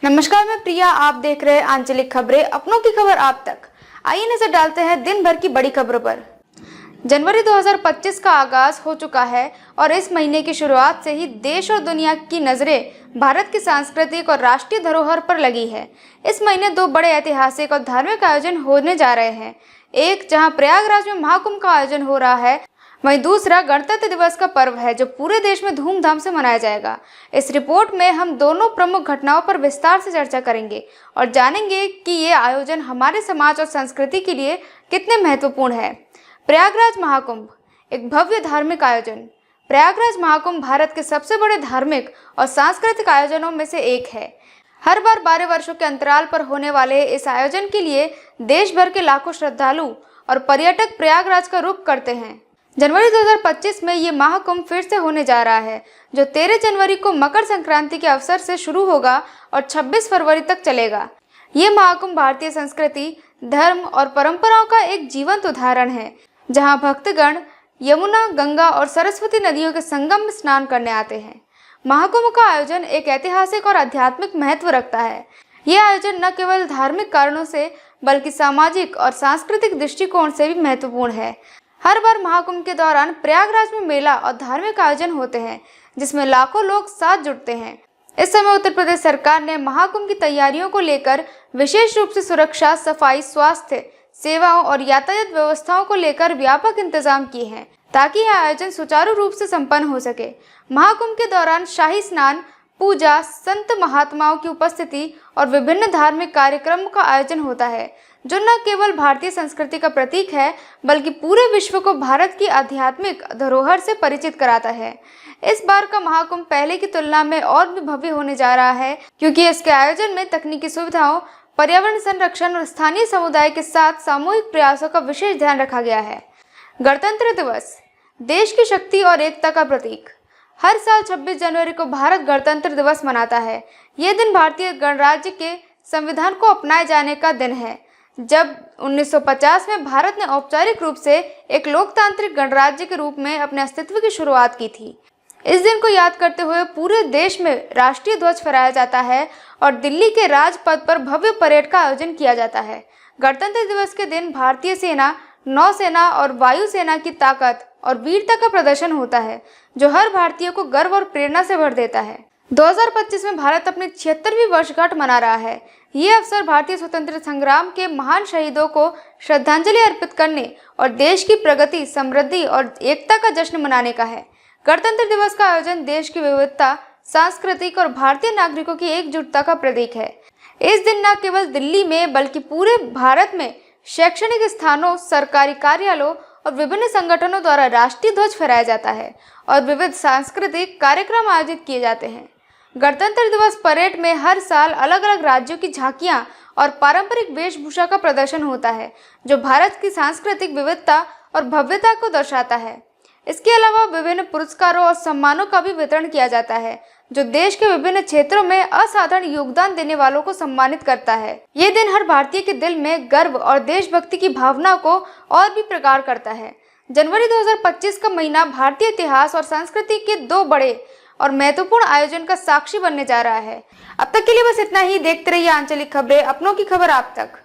नमस्कार, मैं प्रिया। आप देख रहे हैं आंचलिक खबरें, अपनों की खबर आप तक। आइए नजर डालते हैं दिन भर की बड़ी खबरों पर। जनवरी 2025 का आगाज हो चुका है और इस महीने की शुरुआत से ही देश और दुनिया की नजरें भारत की सांस्कृतिक और राष्ट्रीय धरोहर पर लगी है। इस महीने दो बड़े ऐतिहासिक और धार्मिक आयोजन होने जा रहे हैं। एक जहां प्रयागराज में महाकुंभ का आयोजन हो रहा है, वहीं दूसरा गणतंत्र दिवस का पर्व है जो पूरे देश में धूमधाम से मनाया जाएगा। इस रिपोर्ट में हम दोनों प्रमुख घटनाओं पर विस्तार से चर्चा करेंगे और जानेंगे कि ये आयोजन हमारे समाज और संस्कृति के लिए कितने महत्वपूर्ण है। प्रयागराज महाकुंभ एक भव्य धार्मिक आयोजन। प्रयागराज महाकुंभ भारत के सबसे बड़े धार्मिक और सांस्कृतिक आयोजनों में से एक है। हर बार 12 वर्षों के अंतराल पर होने वाले इस आयोजन के लिए देश भर के लाखों श्रद्धालु और पर्यटक प्रयागराज का रुख करते हैं। जनवरी 2025 में ये महाकुंभ फिर से होने जा रहा है, जो 13 जनवरी को मकर संक्रांति के अवसर से शुरू होगा और 26 फरवरी तक चलेगा। ये महाकुंभ भारतीय संस्कृति, धर्म और परंपराओं का एक जीवंत उदाहरण है, जहां भक्तगण यमुना, गंगा और सरस्वती नदियों के संगम में स्नान करने आते हैं। महाकुंभ का आयोजन एक ऐतिहासिक और आध्यात्मिक महत्व रखता है। यह आयोजन न केवल धार्मिक कारणों से बल्कि सामाजिक और सांस्कृतिक दृष्टिकोण से भी महत्वपूर्ण है। हर बार महाकुंभ के दौरान प्रयागराज में मेला और धार्मिक आयोजन होते हैं, जिसमें लाखों लोग साथ जुटते हैं। इस समय उत्तर प्रदेश सरकार ने महाकुंभ की तैयारियों को लेकर विशेष रूप से सुरक्षा, सफाई, स्वास्थ्य सेवाओं और यातायात व्यवस्थाओं को लेकर व्यापक इंतजाम किए हैं, ताकि यह आयोजन सुचारू रूप से संपन्न हो सके। महाकुंभ के दौरान शाही स्नान, पूजा, संत महात्माओं की उपस्थिति और विभिन्न धार्मिक कार्यक्रमों का आयोजन होता है, जो न केवल भारतीय संस्कृति का प्रतीक है बल्कि पूरे विश्व को भारत की आध्यात्मिक धरोहर से परिचित कराता है। इस बार का महाकुंभ पहले की तुलना में और भी भव्य होने जा रहा है, क्योंकि इसके आयोजन में तकनीकी सुविधाओं, पर्यावरण संरक्षण और स्थानीय समुदाय के साथ सामूहिक प्रयासों का विशेष ध्यान रखा गया है। गणतंत्र दिवस देश की शक्ति और एकता का प्रतीक। हर साल 26 जनवरी को भारत गणतंत्र दिवस मनाता है। यह दिन भारतीय गणराज्य के संविधान को अपनाए जाने का दिन है, जब 1950 में भारत ने औपचारिक रूप से एक लोकतांत्रिक गणराज्य के रूप में अपने अस्तित्व की शुरुआत की थी। इस दिन को याद करते हुए पूरे देश में राष्ट्रीय ध्वज फहराया जाता है और दिल्ली के राजपथ पर भव्य परेड का आयोजन किया जाता है। गणतंत्र दिवस के दिन भारतीय सेना, नौसेना और वायुसेना की ताकत और वीरता का प्रदर्शन होता है, जो हर भारतीय को गर्व और प्रेरणा से भर देता है। 2025 में भारत अपनी 76वीं वर्षगांठ मना रहा है। ये अवसर भारतीय स्वतंत्रता संग्राम के महान शहीदों को श्रद्धांजलि अर्पित करने और देश की प्रगति, समृद्धि और एकता का जश्न मनाने का है। गणतंत्र दिवस का आयोजन देश की विविधता, सांस्कृतिक और भारतीय नागरिकों की एकजुटता का प्रतीक है। इस दिन न केवल दिल्ली में बल्कि पूरे भारत में शैक्षणिक स्थानों, सरकारी कार्यालयों और विभिन्न संगठनों द्वारा राष्ट्रीय ध्वज फहराया जाता है और विविध सांस्कृतिक कार्यक्रम आयोजित किए जाते हैं। गणतंत्र दिवस परेड में हर साल अलग अलग राज्यों की झांकियां और पारंपरिक वेशभूषा का प्रदर्शन होता है, जो भारत की सांस्कृतिक विविधता और भव्यता को दर्शाता है। इसके अलावा विभिन्न पुरस्कारों और सम्मानों का भी वितरण किया जाता है, जो देश के विभिन्न क्षेत्रों में असाधारण योगदान देने वालों को सम्मानित करता है। ये दिन हर भारतीय के दिल में गर्व और देशभक्ति की भावना को और भी प्रगाढ़ करता है। जनवरी 2025 का महीना भारतीय इतिहास और संस्कृति के दो बड़े और महत्वपूर्ण आयोजन का साक्षी बनने जा रहा है। अब तक के लिए बस इतना ही। देखते रहिए आंचलिक खबरें, अपनों की खबर आप तक।